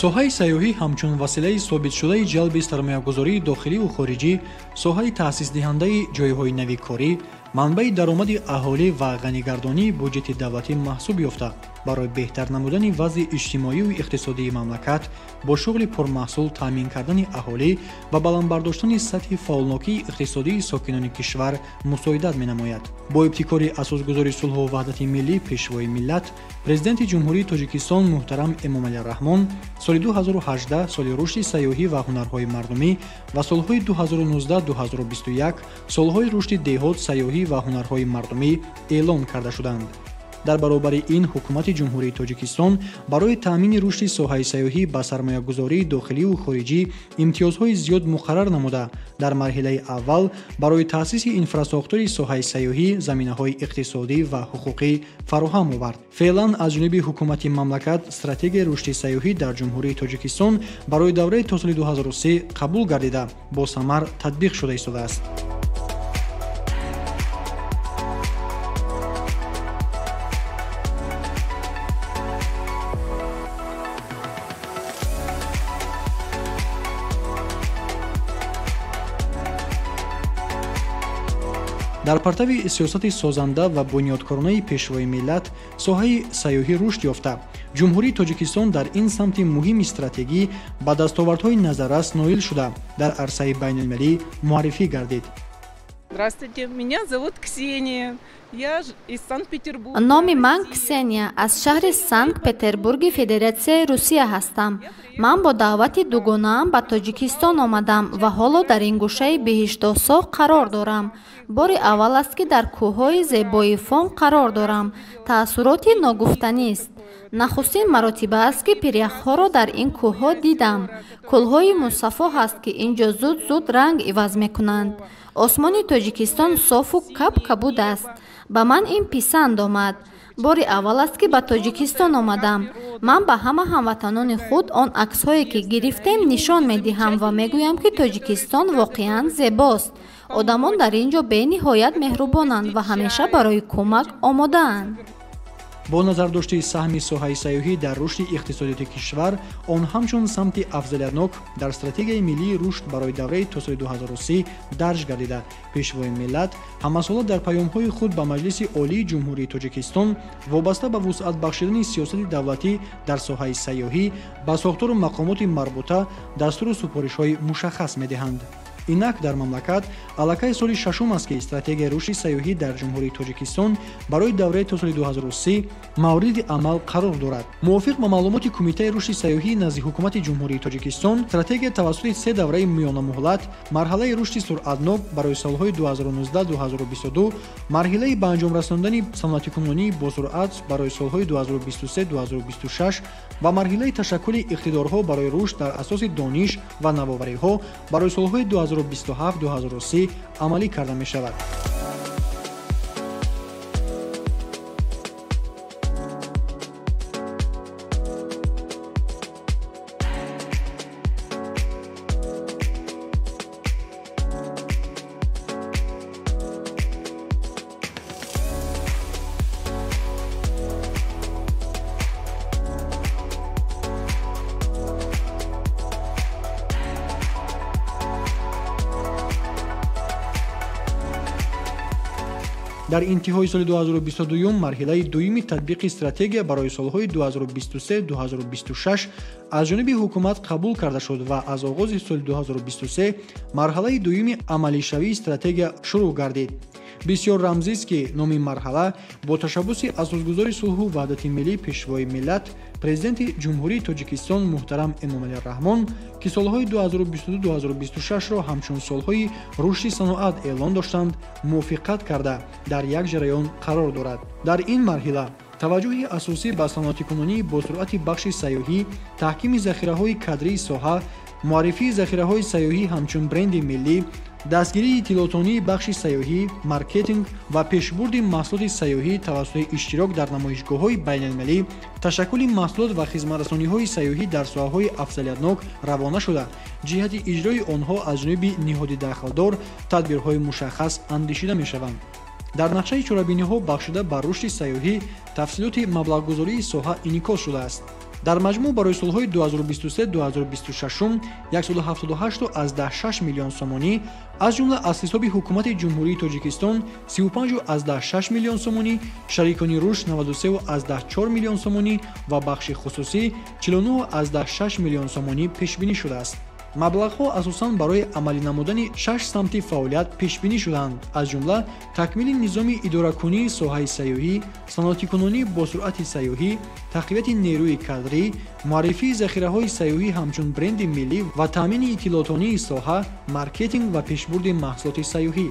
соҳаи сайёҳӣ ҳамчун василаи собитшудаи ҷалби сармоягузории дохиливу хориҷӣ, соҳаи таъсисдиҳандаи ҷойҳои нави корӣ, манбаи даромади аҳолӣ ва ғанигардонии буҷети давлатӣ маҳсуб ёфта, барои беҳтар намудани вазъи иҷтимоиву иқтисодии мамлакат бо шуғли пурмаҳсул таъмин кардани аҳолӣ ва баландбардоштани сатҳи фаъолнокии иқтисодии сокинони кишвар мусоидат менамояд. Бо ибтикори асосгузори сулҳу ваҳдати миллӣ пешвои миллат, президенти ҷумҳурии Тоҷикистон муҳтарам Эмомалӣ Раҳмон соли 2018 соли рушди сайёҳӣ ва ҳунарҳои мардумӣ ва солҳои 2019-2021 солҳои рушди деҳот, сайёҳӣ ва ҳунарҳои мардумӣ эълон карда шуданд. дар баробари ин ҳукумати ҷумҳурии Тоҷикистон барои таъмини рушди соҳаи сайёҳӣ ба сармоягузории дохиливу хориҷӣ имтиёзҳои зиёд муқаррар намуда, дар марҳилаи аввал барои таъсиси инфраструктураи соҳаи сайёҳӣ заминаҳои иқтисодӣ ва ҳуқуқӣ фароҳам овард. феълан аз ҷониби ҳукумати мамлакат стратегияи рушди сайёҳӣ дар ҷумҳурии Тоҷикистон барои давраи то соли 2030 қабул гардида, бо самар татбиқ шуда истодааст. дар партави сиёсати созанда ва бунёдкоронаи пешвои миллат соҳаи сайёҳӣ рушд ёфта, ҷумҳурии Тоҷикистон дар ин самти муҳими стратегӣ ба дастовардҳои назаррас ноил шуда, дар арсаи байнулмилалӣ муаррифӣ гардид. Здравствуйте, меня зовут Ксения. Я из Санкт-Петербурга. номи ман Ксения, аз шаҳри Санкт-Петербурги Федератсияи Русия ҳастам. ман бо даъвати дугонаам ба Тоҷикистон омадам ва ҳоло дар ин гӯшаи беҳиштосоҳ қарор дорам. бори аввал аст ки дар кӯҳҳои зебои Фон қарор дорам. таассуроти ногуфтанист. нахустин маротиба аст ки пиряхҳоро дар ин кӯҳҳо дидам. кӯлҳои мусаффо ҳаст ки ин ҷо зуд зуд ранг иваз мекунанд. осмони Тоҷикистон софу кабуд аст. ба ман ин писанд омад. бори аввал аст ки ба Тоҷикистон омадам. ман ба ҳама ҳамватанони худ он аксҳое ки гирифтем нишон медиҳам ва мегӯям ки Тоҷикистон воқеан зебост. одамон дар ин ҷо бениҳоят меҳрубонанд ва ҳамеша барои кӯмак омодаанд. бо назардошти саҳми соҳаи сайёҳӣ дар рушди иқтисодиёти кишвар, он ҳамчун самти афзалиятнок дар стратегияи миллии рушд барои давраи то соли 2030 дарҷ гардида, пешвои миллат ҳамасола дар паёмҳои худ ба Маҷлиси Олии Ҷумҳурии Тоҷикистон вобаста ба вусъат бахшидани сиёсати давлатӣ дар соҳаи сайёҳӣ ба сохтору мақомоти марбута дастуру супоришҳои мушаххас медиҳанд. инак дар мамлакат аллакай соли шашум аст ки стратегияи рушди сайёҳӣ дар ҷумҳурии Тоҷикистон барои давраи то соли 2030 мавриди амал қарор дорад. мувофиқ ба маълумоти Кумитаи рушди сайёҳӣ назди ҳукумати ҷумҳурии Тоҷикистон, стратегия тавассути се давраи миёнамуҳлат, марҳалаи рушди суръатнок барои солҳои 2019-2022, марҳилаи ба анҷом расонидани санъатикунонии босуръат барои солҳои 2023-2026 ва марҳилаи ташаккули иқтидорҳо барои рушд дар асоси дониш ва навовариҳо барои солҳои 2027-2030 амалӣ карда мешавад. дар интиҳои соли 2022 марҳилаи дуюми татбиқи стратегия барои солҳои 2023-2026 аз ҷониби ҳукумат қабул карда шуд ва аз оғози соли 2023 марҳалаи дуюми амалишавии стратегия шурӯъ гардид. бисёр рамзист ки номи марҳала бо ташаббуси асосгузори сулҳу ваҳдати миллӣ пешвои миллат президенти ҷумҳурии Тоҷикистон муҳтарам Эмомалӣ Раҳмон ки солҳои 2022-2026ро ҳамчун солҳои рушди саноат эълон доштанд, мувофиқат карда дар як ҷараён қарор дорад. дар ин марҳила таваҷҷӯҳи асосӣ ба санъатикунонии босуръати бахши сайёҳӣ, таҳкими захираҳои кадрии соҳа, муаррифии захираҳои сайёҳӣ ҳамчун бренди миллӣ, дастгирии иттилоотонии бахши сайёҳӣ, маркетинг ва пешбурди маҳсулоти сайёҳӣ тавассути иштирок дар намоишгоҳҳои байналмилалӣ, ташаккули маҳсулот ва хизматрасониҳои сайёҳӣ дар соҳаҳои афзалиятнок равона шуда, ҷиҳати иҷрои онҳо аз ҷониби ниҳоди дахлдор тадбирҳои мушаххас андешида мешаванд. дар нақшаи чорабиниҳо бахшида ба рушди сайёҳӣ тафсилоти маблағгузории соҳа инъикос шудааст. дар маҷмӯъ барои солҳои 2023-2026 178.6 миллион сомонӣ, аз ҷумла аз ҳисоби ҳукумати ҷумҳурии Тоҷикистон 35.6 миллион сомонӣ, шарикони рушд 93.4 миллион сомонӣ ва бахши хусусӣ 49.6 миллион сомонӣ пешбинӣ шудааст. маблағҳо асосан барои амалӣ намудани 6 самти фаъолият пешбинӣ шуданд, аз ҷумла такмили низоми идоракунии соҳаи сайёҳӣ, саноатикунонӣ бо суръати сайёҳӣ, тақвияти нерӯи кадрӣ, муаррифии захираҳои сайёҳӣ ҳамчун бренди миллӣ ва таъмини иттилоотонии соҳа, маркетинг ва пешбурди маҳсулоти сайёҳӣ.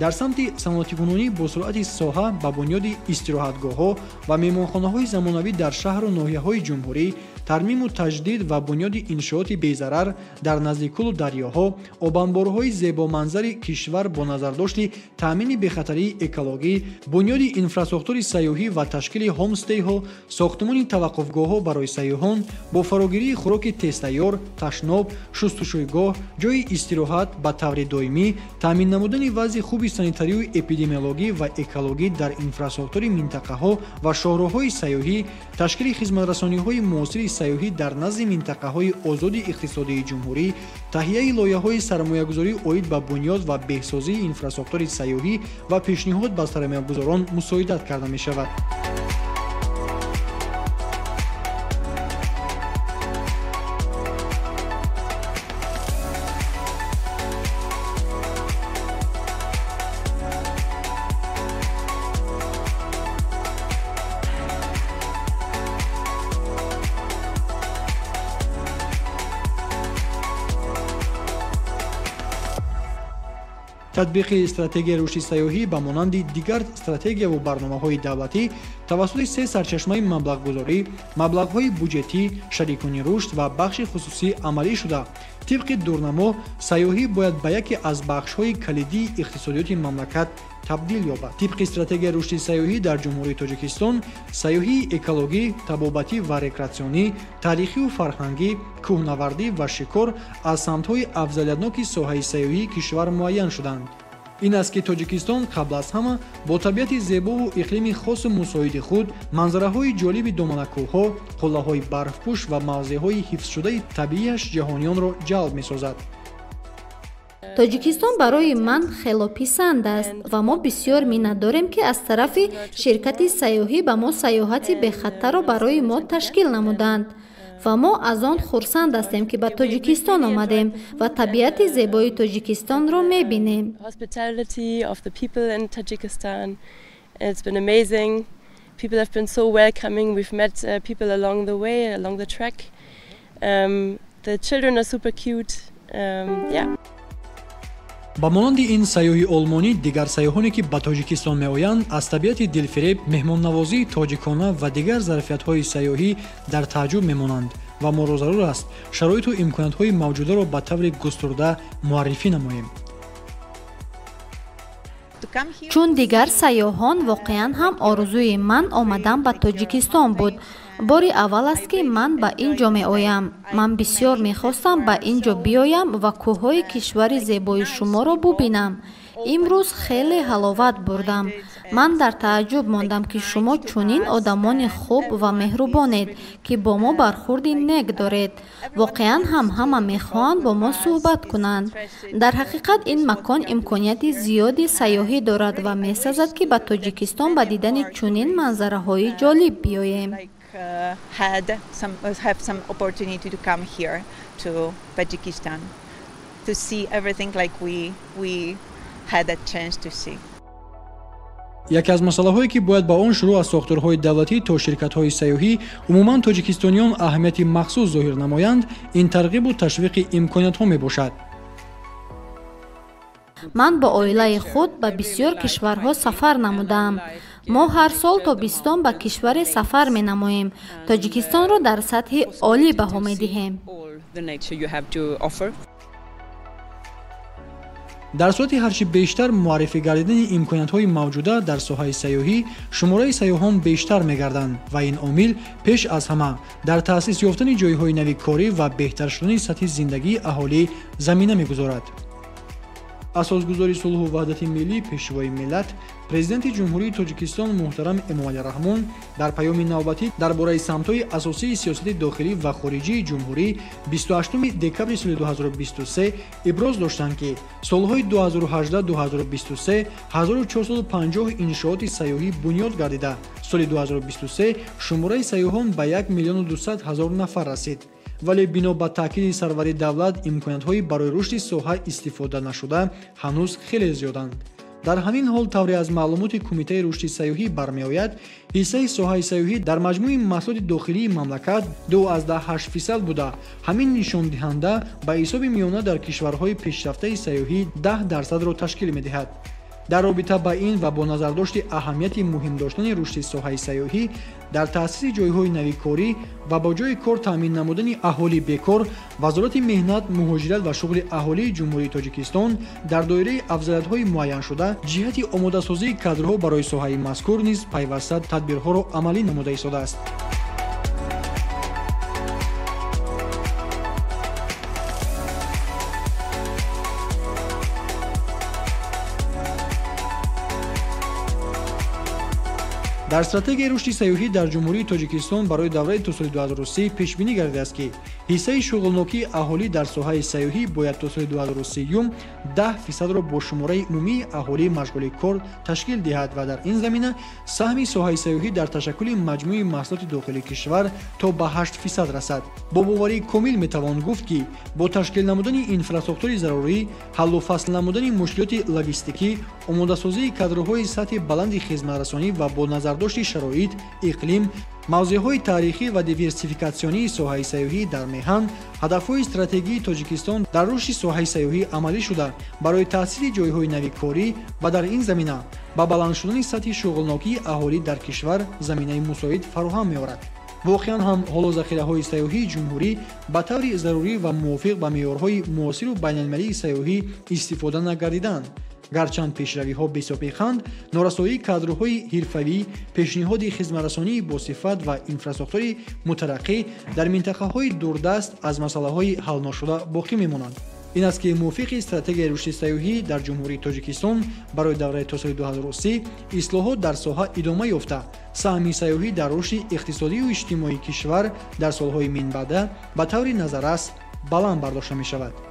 дар самти саноатикунонӣ бо суръати соҳа ба бунёди истироҳатгоҳҳо ва меҳмонхонаҳои замонавӣ дар шаҳру ноҳияҳои ҷумҳурӣ, тармиму таҷдид ва бунёди иншооти безарар дар назди кӯлу дарёҳо, обанборҳои зебоманзари кишвар бо назардошти таъмини бехатарии экологӣ, бунёди инфраструктури сайёҳӣ ва ташкили ҳомстейҳо, сохтмони таваққуфгоҳҳо барои сайёҳон бо фарогирии хӯроки тезтайёр, ташноб, шустушӯйгоҳ, ҷойи истироҳат ба таври доимӣ, таъмин намудани вазъи хуби санитарию эпидемиологӣ ва экологӣ дар инфраструктури минтақаҳо ва шоҳроҳҳои сайёҳӣ, ташкили хизматрасониҳои муосири сайёҳӣ дар назди минтақаҳои озоди иқтисодии ҷумҳурӣ, таҳияи лоиҳаҳои сармоягузорӣ оид ба бунёд ва беҳсозии инфраструктури сайёҳӣ ва пешниҳод ба сармоягузорон мусоидат карда мешавад. татбиқи стратегияи рушди сайёҳӣ ба монанди дигар стратегияву барномаҳои давлатӣ тавассути се сарчашмаи маблағгузорӣ, маблағҳои буҷетӣ, шарикони рушд ва бахши хусусӣ амалӣ шуда, тибқи дурнамо сайёҳӣ бояд ба яке аз бахшҳои калидии иқтисодиёти мамлакат табдил ёбад. тибқи стратегияи рушди сайёҳӣ дар ҷумҳурии Тоҷикистон, сайёҳии экологӣ, табобатӣ ва рекреатсионӣ, таърихиву фарҳангӣ, кӯҳнавардӣ ва шикор аз самтҳои афзалиятноки соҳаи сайёҳии кишвар муайян шуданд. ин аст ки Тоҷикистон қабл аз ҳама бо табиати зебову иқлими хосу мусоиди худ, манзараҳои ҷолиби доманакӯҳҳо, қуллаҳои барфпӯш ва мавзеъҳои ҳифзшудаи табиияш ҷаҳонiyonро ҷалб месозад. тоҷикистон барои ман хелописанд аст ва мо бисёр миннат дорем ки аз тарафи ширкати сайёҳӣ ба мо сайёҳати бехатарро барои мо ташкил намуданд ва мо аз он хурсанд ҳастем ки ба тоҷикистон омадем ва табиати зебои тоҷикистонро мебинем. People have been so welcoming. We've met people along the way, along the track. The children are super cute. Yeah. ба монанди ин сайёҳи олмонӣ, дигар сайёҳоне ки ба Тоҷикистон меоянд, аз табиати дилфиреб, меҳмоннавозии тоҷикона ва дигар зарфиятҳои сайёҳӣ дар тааҷҷуб мемонанд ва моро зарур аст шароиту имкониятҳои мавҷударо ба таври густурда муаррифӣ намоем. чун дигар сайёҳон, воқеан ҳам орзуи ман омадан ба Тоҷикистон буд. бори аввал аст ки ман ба ин ҷо меоям. ман бисёр мехостам ба ин ҷо биёям ва кӯҳҳои кишвари зебои шуморо бубинам. имрӯз хеле ҳаловат бурдам. ман дар тааҷҷуб мондам ки шумо чунин одамони хуб ва меҳрубонед ки бо мо бархурди нек доред. воқеан ҳам ҳама мехоҳанд бо мо суҳбат кунанд. дар ҳақиқат ин макон имконияти зиёди сайёҳӣ дорад ва месазад ки ба Тоҷикистон ба дидани чунин манзараҳои ҷолиб биёем. Have some opportunity to come here to Tajikistan to see everything like we had a chance to see. яке аз масъалаҳое ки бояд ба он шурӯъ аз сохторҳои давлатӣ то ширкатҳои сайёҳӣ умуман тоҷикистониён аҳамияти махсус зоҳир намоянд, ин тарғибу ташвиқи имкониятҳо мебошад. ман бо оилаи худ ба бисёр кишварҳо сафар намудам. мо ҳар сол тобистон ба кишваре сафар менамоем. Тоҷикистонро дар сатҳи олӣ баҳо медиҳем. дар сурати ҳарчи бештар муаррифӣ гардидани имкониятҳои мавҷуда дар соҳаи сайёҳӣ, шумораи сайёҳон бештар мегарданд ва ин омил пеш аз ҳама дар таъсис ёфтани ҷойҳои нави корӣ ва беҳтар шудани сатҳи зиндагии аҳолӣ замина мегузорад. асосгузори сулҳу ваҳдати миллӣ пешвои миллат президенти ҷумҳурии Тоҷикистон муҳтарам Эмомали Раҳмон дар паёми навбатӣ дар бораи самтҳои асосии сиёсати дохилӣ ва хориҷии ҷумҳурӣ 28 декабри соли 2023 иброз доштанд ки солҳои 2018-2023 1450 иншооти сайёҳӣ бунёд гардида соли 2023 шумораи сайёҳон ба 1 миллиону 200 ҳазор нафар расид. вале бино ба таъкиди сарвари давлат имкониятҳои барои рушди соҳа истифода нашуда ҳанӯз хеле зиёданд. дар ҳамин ҳол тавре аз маълумоти кумитаи рушди сайёҳӣ бармеояд ҳиссаи соҳаи сайёҳӣ дар маҷмӯи маҳсулоти дохилии мамлакат 2.8% буда ҳамин нишондиҳанда ба ҳисоби миёна дар кишварҳои пешрафтаи сайёҳӣ 10% ташкил медиҳад. дар робита ба ин ва бо назардошти аҳамияти муҳим доштани рушди соҳаи сайёҳӣ дар таъсиси ҷойҳои навикорӣ ва бо ҷойи кор таъмин намудани аҳолии бекор вазорати меҳнат муҳоҷират ва шуғли аҳолии ҷумҳурии Тоҷикистон дар доираи афзалиятҳои муайяншуда ҷиҳати омодасозии кадрҳо барои соҳаи мазкур низ пайваста тадбирҳоро амалӣ намуда истодааст. дар стратегияи рушди сайёҳӣ дар ҷумҳурии Тоҷикистон барои давраи то соли 2030 пешбинӣ гардидааст ки ҳиссаи шуғлнокии аҳолӣ дар соҳаи сайёҳӣ бояд то соли 2030 10%-ро бо шумораи умумии аҳолии машғули кор ташкил диҳад ва дар ин замина саҳми соҳаи сайёҳӣ дар ташаккули маҷмӯи маҳсулоти дохилии кишвар то ба 8% расад. бо боварии комил метавон гуфт ки бо ташкил намудани инфраструктураи зарурӣ, ҳаллу фасл намудани мушкилоти логистикӣ, омодасозии кадрҳои сатҳи баланди хизматрасонӣ ва бо назардошти шароит, иқлим, мавзеъҳои таърихӣ ва диверсификатсионии соҳаи сайёҳӣ дар меҳан, ҳадафҳои стратегии Тоҷикистон дар рушди соҳаи сайёҳӣ амалӣ шуда барои таъсиси ҷойҳои навикорӣ ва дар ин замина ба баланд шудани сатҳи шуғлнокии аҳолӣ дар кишвар заминаи мусоид фароҳам меорад. воқеан ҳам ҳоло захираҳои сайёҳии ҷумҳурӣ ба таври зарурӣ ва мувофиқ ба меъёрҳои муосиру байналмилалии сайёҳӣ истифода нагардиданд. гарчанд пешравиҳо бесобиқанд, норасоии кадрҳои ҳирфавӣ, пешниҳоди хизматрасонии босифат ва инфраструктураи мутараққӣ дар минтақаҳои дурдаст аз масъалаҳои ҳалношуда боқӣ мемонанд. ин аст ки мувофиқи стратегияи рушди сайёҳӣ дар ҷумҳурии Тоҷикистон барои давраи то соли 2030 ислоҳот дар соҳа идома ёфта, саҳми сайёҳӣ дар рушди иқтисодию иҷтимоии кишвар дар солҳои минбаъда ба таври назаррас баланд бардошта мешавад.